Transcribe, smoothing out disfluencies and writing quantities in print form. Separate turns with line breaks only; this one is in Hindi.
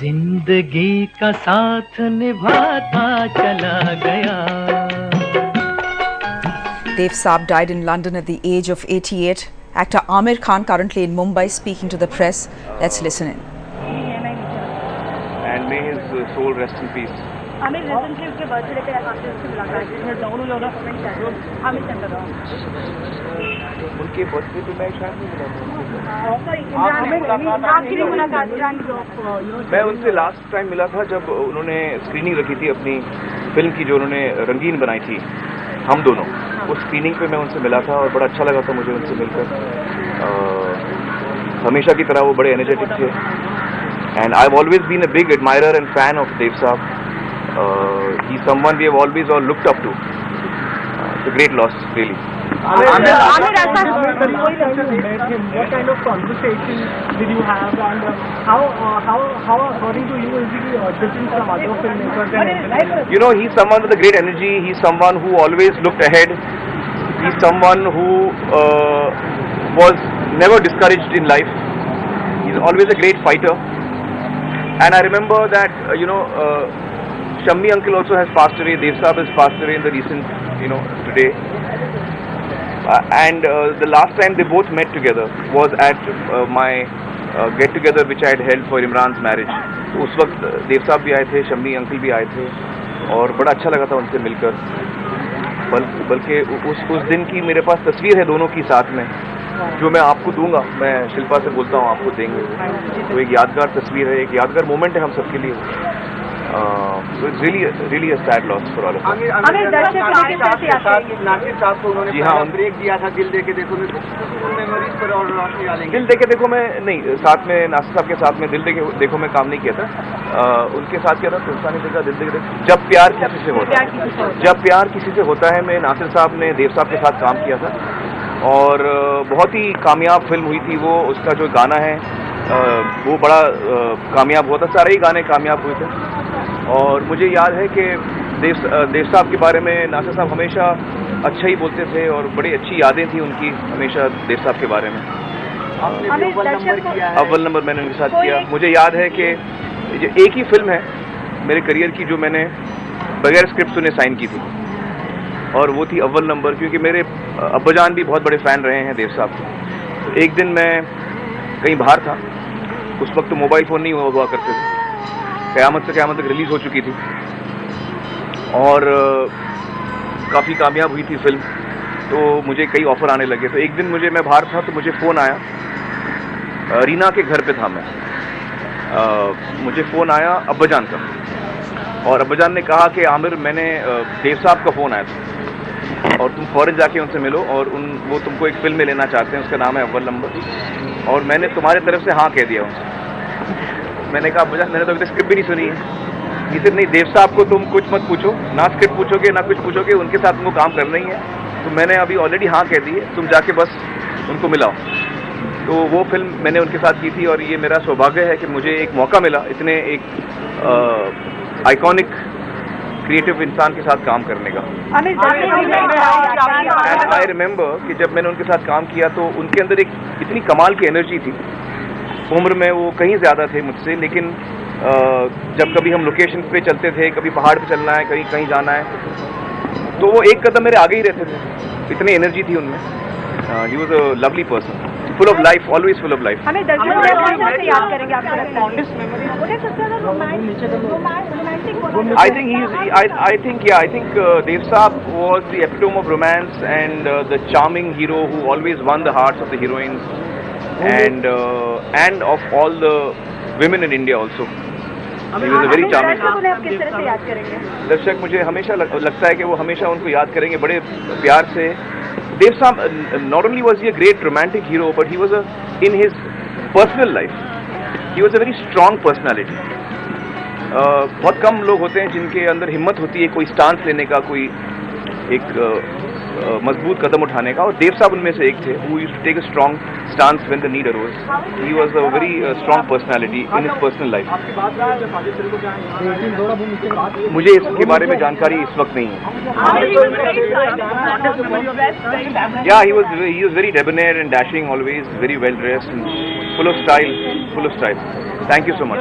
जिंदगी का साथ निभाता चला गया.
Dev Saab died in London at the age of 88. Actor Aamir Khan currently in Mumbai speaking to the press. Let's listen in.
And may his soul rest in peace.
Aamir recently उसके बर्थडे पे आपसे उससे मुलाकात की है. डाउन हो जाएगा आमिर सेंटर
उनके बर्थडे पे मैं शायद नहीं मिला था.
आखिरी मुलाकात
मैं उनसे लास्ट टाइम मिला था जब उन्होंने स्क्रीनिंग रखी थी अपनी फिल्म की जो उन्होंने रंगीन बनाई थी हम दोनों. उस स्क्रीनिंग पे मैं उनसे मिला था और बड़ा अच्छा लगा था मुझे उनसे मिलकर. हमेशा की तरह वो बड़े एनर्जेटिक थे. And I have always been a big admirer and fan of Dev Sahab. He is someone we have always all looked up to. It's a great loss, really.
Amir,
what kind of conversation did you have, and how according to you is he different from other filmmakers?
You know, he's someone with a great energy. He's someone who always looked ahead. He's someone who was never discouraged in life. He's always a great fighter. And I remember that Shammi uncle also has passed away. Dev Saab has passed away in the recent, today. And the last time they both met together was at my get-together which I had held for Imran's marriage. तो उस वक्त देव साहब भी आए थे, शम्मी अंकल भी आए थे और बड़ा अच्छा लगा था उनसे मिलकर. बल्कि उस दिन की मेरे पास तस्वीर है दोनों की साथ में जो मैं आपको दूंगा. मैं शिल्पा से बोलता हूँ आपको देंगे. तो एक यादगार तस्वीर है, एक यादगार मोमेंट है हम सबके लिए. So it's really a sad loss for all of us.
Nasir साहब को उन्होंने
जी हाँ
ब्रेक दिया था दिल दे के देखो में मेमोरीज पर और रोशनी डालेंगे.
दिल देखे देखो मैं नहीं साथ में नासिर साहब के साथ में दिल देखे देखो मैं काम नहीं किया था. उनके साथ किया था तुलसानी देखा दिल देखे जब प्यार किसी से होता है. जब प्यार किसी से होता है मैं नासिर साहब ने देव साहब के साथ काम किया था और बहुत ही कामयाब फिल्म हुई थी वो. उसका जो गाना है वो बड़ा कामयाब हुआ था. सारे ही गाने कामयाब हुए थे और मुझे याद है कि देव साहब के बारे में नासिर साहब हमेशा अच्छा ही बोलते थे और बड़ी अच्छी यादें थी उनकी हमेशा देव साहब के बारे में. अव्वल नंबर मैंने उनके साथ किया. मुझे याद है कि एक ही फिल्म है मेरे करियर की जो मैंने बगैर स्क्रिप्ट सुने साइन की थी और वो थी अव्वल नंबर. क्योंकि मेरे अब्बाजान भी बहुत बड़े फ़ैन रहे हैं देव साहब के. तो एक दिन मैं कहीं बाहर था. उस वक्त तो मोबाइल फ़ोन नहीं हुआ करते थे. क़यामत से क़यामत तक रिलीज़ हो चुकी थी और काफ़ी कामयाब हुई थी फिल्म. तो मुझे कई ऑफ़र आने लगे. तो एक दिन मैं बाहर था तो मुझे फ़ोन आया. रीना के घर पे था मैं. मुझे फ़ोन आया अब्बाजान का और अब्बाजान ने कहा कि आमिर मैंने देव साहब का फ़ोन आया था और तुम फ़ौरन जाके उनसे मिलो और वो तुमको एक फ़िल्म में लेना चाहते हैं. उसका नाम है अव्वल नंबर और मैंने तुम्हारे तरफ से हाँ कह दिया उनसे. मैंने कहा अब्बाजान मैंने तो अभी तक स्क्रिप्ट भी नहीं सुनी है. इसे नहीं देव साहब को तुम कुछ मत पूछो, ना स्क्रिप्ट पूछोगे ना कुछ पूछोगे, उनके साथ तुमको काम करना ही है. तो मैंने अभी ऑलरेडी हाँ कह दी है, तुम जाके बस उनको मिलाओ. तो वो फिल्म मैंने उनके साथ की थी और ये मेरा सौभाग्य है कि मुझे एक मौका मिला इतने एक आइकॉनिक क्रिएटिव इंसान के साथ काम करने का. एंड आई रिमेंबर कि जब मैंने उनके साथ काम किया तो उनके अंदर एक इतनी कमाल की एनर्जी थी. उम्र में वो कहीं ज़्यादा थे मुझसे, लेकिन जब कभी हम लोकेशन पे चलते थे, कभी पहाड़ पे चलना है, कहीं जाना है, तो वो एक कदम मेरे आगे ही रहते थे. इतनी एनर्जी थी उनमें. He was a lovely person, full of life, always full of life.
हमें दर्शकों से याद करेंगे आपको.
I think Dev Saab was the epitome of romance and the charming hero who always won the hearts of the heroines and of all the women in India also. He was a very charming. दर्शक मुझे हमेशा लगता है कि वो हमेशा उनको याद करेंगे बड़े प्यार से. Dev Saab not only was he a great romantic hero, but he was in his personal life, he was a very strong personality. बहुत कम लोग होते हैं जिनके अंदर हिम्मत होती है कोई स्टांस लेने का, कोई एक मजबूत कदम उठाने का, और देव साहब उनमें से एक थे. who used to take a strong stance when the need arose. He was a very strong personality in his personal life. मुझे इसके बारे में जानकारी इस वक्त नहीं है. Yeah, he was very debonair and dashing, always very well dressed and full of style. Thank you so much.